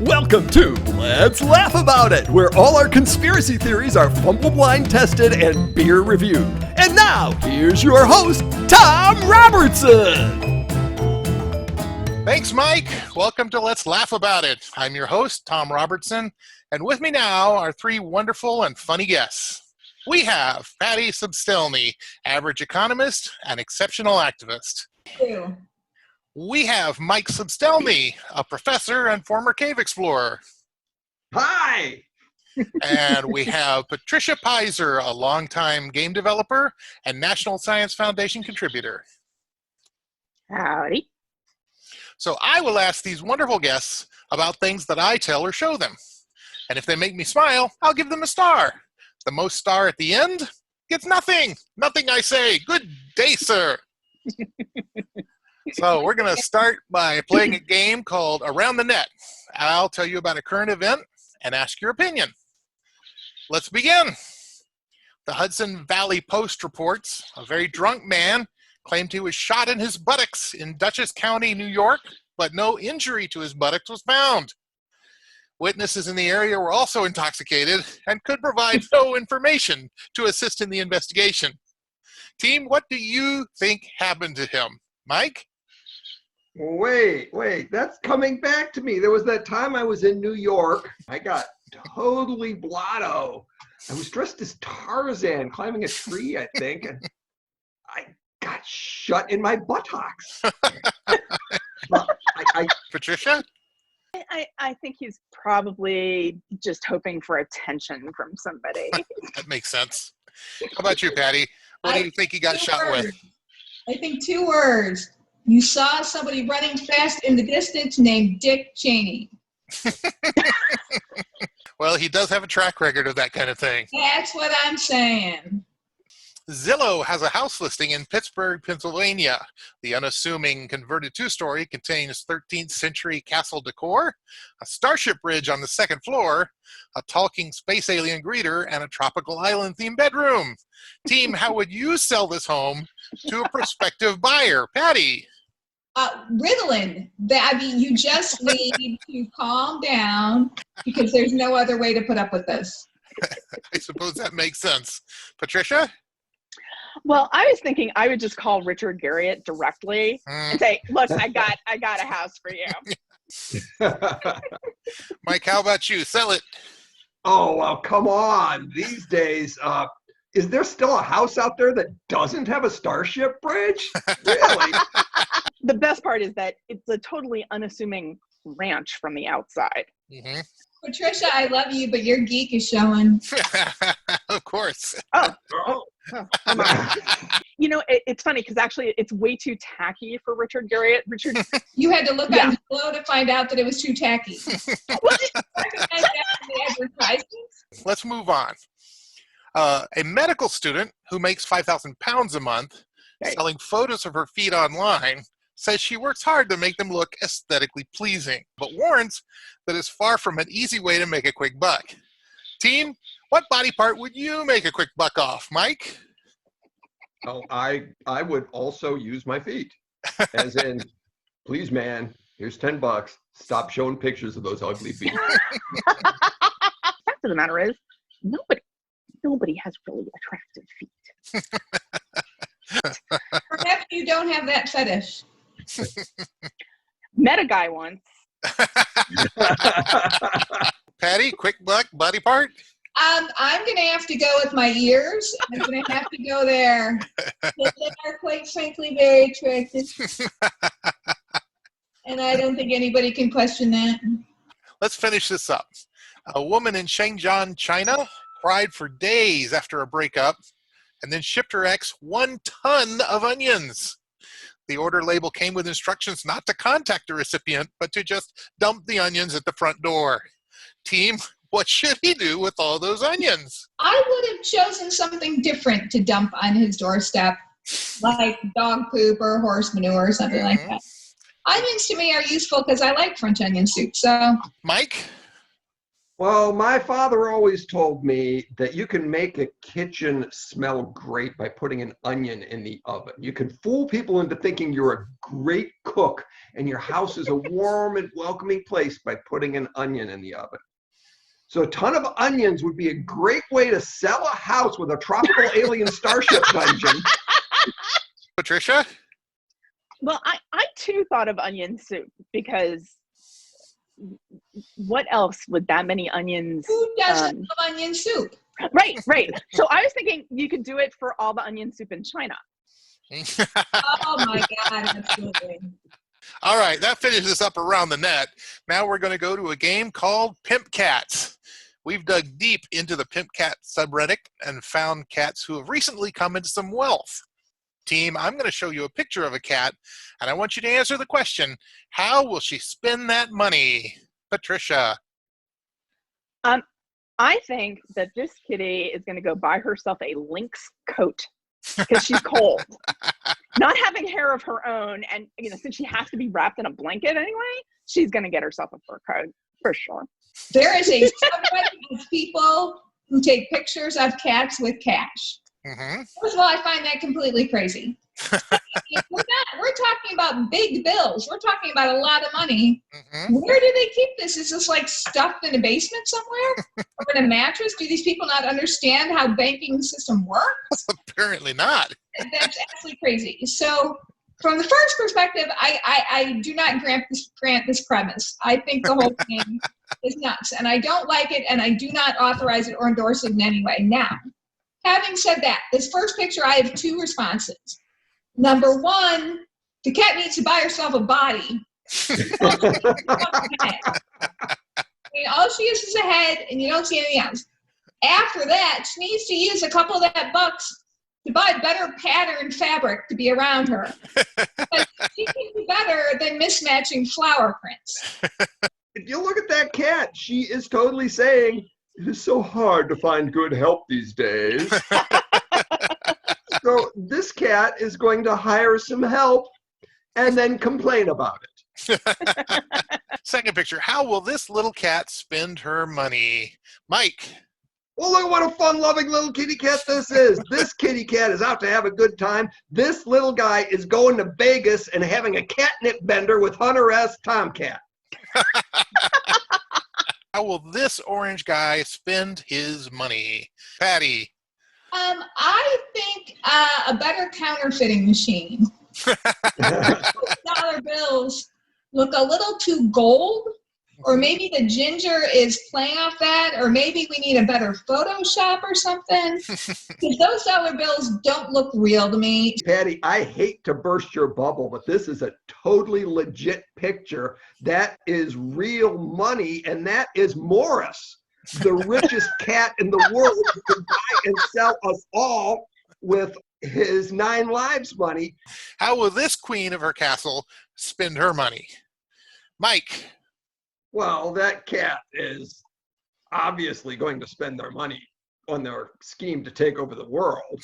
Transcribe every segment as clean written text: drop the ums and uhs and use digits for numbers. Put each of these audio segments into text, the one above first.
Welcome to Let's Laugh About It, where all our conspiracy theories are fumble blind tested and beer reviewed. And now, here's your host, Thom Robertson. Thanks, Mike. Welcome to Let's Laugh About It. I'm your host, Thom Robertson, and with me now are three wonderful and funny guests. We have Patty Substelny, average economist and exceptional activist. Ew. We have Mike Substelny, a professor and former cave explorer. Hi! And we have Patricia Pizer, a longtime game developer and National Science Foundation contributor. Howdy. So I will ask these wonderful guests about things that I tell or show them. And if they make me smile, I'll give them a star. The most star at the end gets nothing. Nothing I say. Good day, sir. So we're going to start by playing a game called Around the Net. I'll tell you about a current event and ask your opinion. Let's begin. The Hudson Valley Post reports a very drunk man claimed he was shot in his buttocks in Dutchess County, New York, but no injury to his buttocks was found. Witnesses in the area were also intoxicated and could provide no information to assist in the investigation. Team, what do you think happened to him? Mike? Wait, that's coming back to me. There was that time I was in New York. I got totally blotto. I was dressed as Tarzan climbing a tree, I think, and I got shut in my buttocks. Patricia? I think he's probably just hoping for attention from somebody. That makes sense. How about you, Patty? What do you think he got shot with? I think 2 words. You saw somebody running fast in the distance named Dick Cheney. Well, he does have a track record of that kind of thing. That's what I'm saying. Zillow has a house listing in Pittsburgh, Pennsylvania. The unassuming converted 2-story contains 13th century castle decor, a starship bridge on the 2nd floor, a talking space alien greeter, and a tropical island themed bedroom. Team, how would you sell this home to a prospective buyer? Patty? Ritalin. You just need to calm down because there's no other way to put up with this. I suppose that makes sense. Patricia? Well, I was thinking I would just call Richard Garriott directly and say, look, I got a house for you. Mike, how about you? Sell it. Oh, well, come on. These days, is there still a house out there that doesn't have a starship bridge? Really? The best part is that it's a totally unassuming ranch from the outside. Mm-hmm. Patricia, I love you, but your geek is showing. Of course. Oh, come on. You know, it's funny because actually it's way too tacky for Richard Garriott. You had to look on Zillow to find out that it was too tacky. Let's move on. A medical student who makes 5,000 pounds a month selling photos of her feet online says she works hard to make them look aesthetically pleasing, but warns that it's far from an easy way to make a quick buck. Team, what body part would you make a quick buck off? Mike? Oh, I would also use my feet. As in, please, man, here's $10. Stop showing pictures of those ugly feet. Fact of the matter is, nobody has really attractive feet. Perhaps you don't have that fetish. Met a guy once. Patty, quick buck, body part? I'm going to have to go with my ears. I'm going to have to go there. They are quite frankly very attractive. And I don't think anybody can question that. Let's finish this up. A woman in Shenzhen, China, cried for days after a breakup and then shipped her ex 1 ton of onions. The order label came with instructions not to contact the recipient, but to just dump the onions at the front door. Team, what should he do with all those onions? I would have chosen something different to dump on his doorstep, like dog poop or horse manure or something like that. Onions to me are useful because I like French onion soup. So, Mike? Well, my father always told me that you can make a kitchen smell great by putting an onion in the oven. You can fool people into thinking you're a great cook and your house is a warm and welcoming place by putting an onion in the oven. So a ton of onions would be a great way to sell a house with a tropical alien starship dungeon. Patricia? Well, I too thought of onion soup because what else would that many onions? Who doesn't love onion soup? Right. So I was thinking you could do it for all the onion soup in China. Oh my God, absolutely. All right, that finishes up around the net. Now we're going to go to a game called Pimp Cats. We've dug deep into the Pimp Cat subreddit and found cats who have recently come into some wealth. Team, I'm going to show you a picture of a cat, and I want you to answer the question, how will she spend that money? Patricia. I think that this kitty is going to go buy herself a lynx coat because she's cold. Not having hair of her own, and since she has to be wrapped in a blanket anyway, she's going to get herself a fur coat for sure. There is a subreddit of people who take pictures of cats with cash. Mm-hmm. First of all, I find that completely crazy. We're talking about big bills. We're talking about a lot of money. Mm-hmm. Where do they keep this? Is this like stuffed in a basement somewhere? Or in a mattress? Do these people not understand how banking system works? Apparently not. That's absolutely crazy. So from the first perspective, I do not grant this premise. I think the whole thing is nuts. And I don't like it, and I do not authorize it or endorse it in any way. Now, having said that, this first picture, I have two responses. Number one, the cat needs to buy herself a body. All she is a head, and you don't see anything else. After that, she needs to use a couple of that bucks to buy better pattern fabric to be around her. But she can do better than mismatching flower prints. If you look at that cat, she is totally saying, it is so hard to find good help these days. So this cat is going to hire some help and then complain about it. Second picture, how will this little cat spend her money? Mike. Well, look what a fun-loving little kitty cat this is. This kitty cat is out to have a good time. This little guy is going to Vegas and having a catnip bender with Hunter S. Tomcat. How will this orange guy spend his money? Patty. I think a better counterfeiting machine. Dollar bills look a little too gold, or maybe the ginger is playing off that, or maybe we need a better Photoshop or something. Because those dollar bills don't look real to me. Patty, I hate to burst your bubble, but this is a totally legit picture. That is real money, and that is Morris, the richest cat in the world, who can buy and sell us all with his 9 lives money. How will this queen of her castle spend her money? Mike. Well, that cat is obviously going to spend their money on their scheme to take over the world.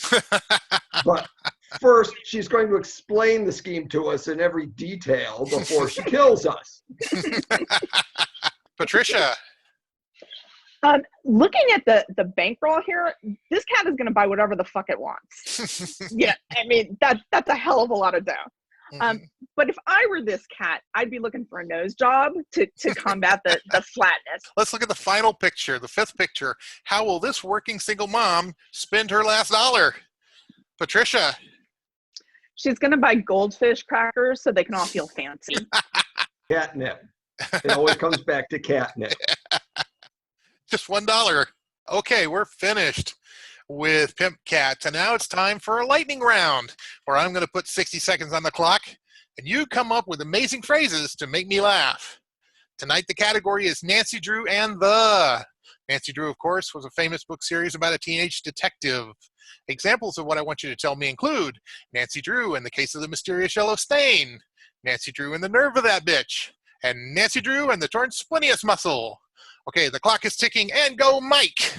But first, she's going to explain the scheme to us in every detail before she kills us. Patricia. Looking at the bankroll here, this cat is going to buy whatever the fuck it wants. Yeah, I mean, that's a hell of a lot of dough. Mm-hmm. But if I were this cat, I'd be looking for a nose job to combat the flatness. Let's look at the final picture, the fifth picture. How will this working single mom spend her last dollar? Patricia. She's going to buy goldfish crackers so they can all feel fancy. Catnip. It always comes back to catnip. Just $1. Okay, we're finished with Pimp Cats, and now it's time for a lightning round where I'm going to put 60 seconds on the clock and you come up with amazing phrases to make me laugh. Tonight the category is Nancy Drew and the. Nancy Drew, of course, was a famous book series about a teenage detective. Examples of what I want you to tell me include Nancy Drew in the case of the mysterious yellow stain, Nancy Drew and the nerve of that bitch, and Nancy Drew and the torn splenius muscle. Okay, the clock is ticking, and go Mike.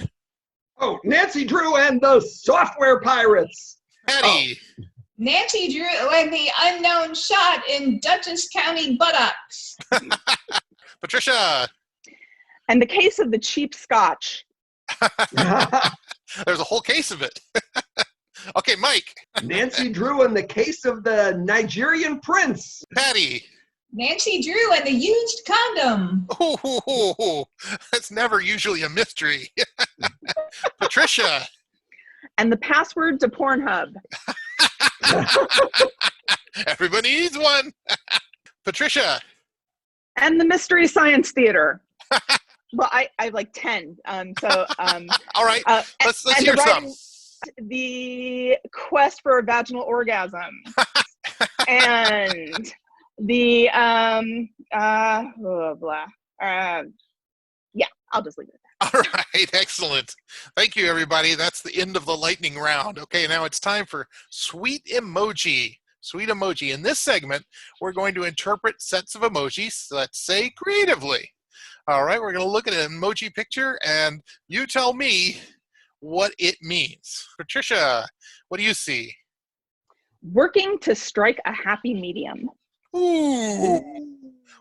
Oh, Nancy Drew and the software pirates. Patty. Oh. Nancy Drew and the unknown shot in Dutchess County buttocks. Patricia. And the case of the cheap scotch. There's a whole case of it. Okay, Mike. Nancy Drew in the case of the Nigerian prince. Patty. Nancy Drew and the used condom. Oh, that's never usually a mystery. Patricia. And the password to Pornhub. Everybody needs one. Patricia. And the Mystery Science Theater. Well, I have like 10. All right, let's hear some. The quest for a vaginal orgasm. And the yeah, I'll just leave it at that. All right, excellent. Thank you, everybody. That's the end of the lightning round. Okay, now it's time for Sweet Emoji. Sweet Emoji. In this segment, we're going to interpret sets of emojis, let's say creatively. All right, we're going to look at an emoji picture, and you tell me what it means. Patricia, what do you see? Working to strike a happy medium. Ooh,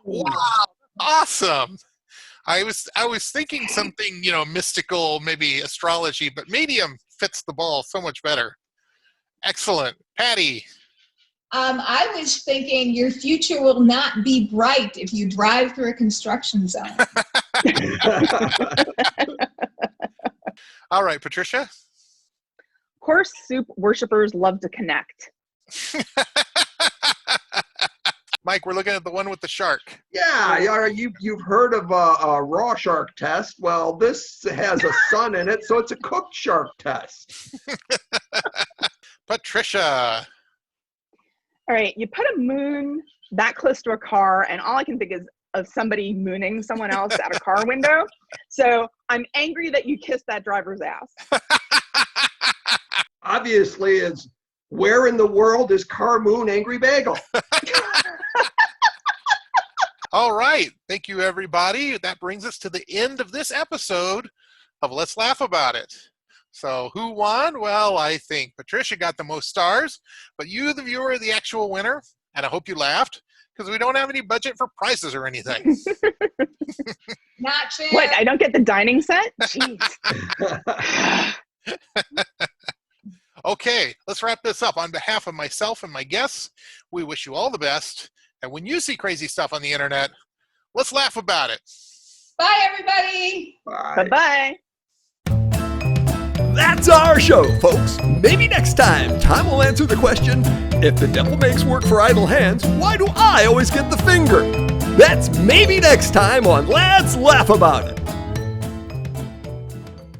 wow, awesome. I was thinking something, mystical, maybe astrology, but medium fits the ball so much better. Excellent. Patty. I was thinking your future will not be bright if you drive through a construction zone. All right, Patricia. Horse soup worshippers love to connect. Mike, we're looking at the one with the shark. Yeah, you've heard of a raw shark test. Well, this has a sun in it, so it's a cooked shark test. Patricia. All right, you put a moon that close to a car, and all I can think is of somebody mooning someone else at a car window. So I'm angry that you kissed that driver's ass. Obviously, it's where in the world is Car Moon Angry Bagel? All right. Thank you, everybody. That brings us to the end of this episode of Let's Laugh About It. So who won? Well, I think Patricia got the most stars, but you, the viewer, are the actual winner. And I hope you laughed because we don't have any budget for prizes or anything. Not fair. What, I don't get the dining set? Jeez. Okay, let's wrap this up. On behalf of myself and my guests, we wish you all the best. And when you see crazy stuff on the internet, let's laugh about it. Bye, everybody. Bye. Bye-bye. That's our show, folks. Maybe next time, Tom will answer the question, if the devil makes work for idle hands, why do I always get the finger? That's maybe next time on Let's Laugh About It.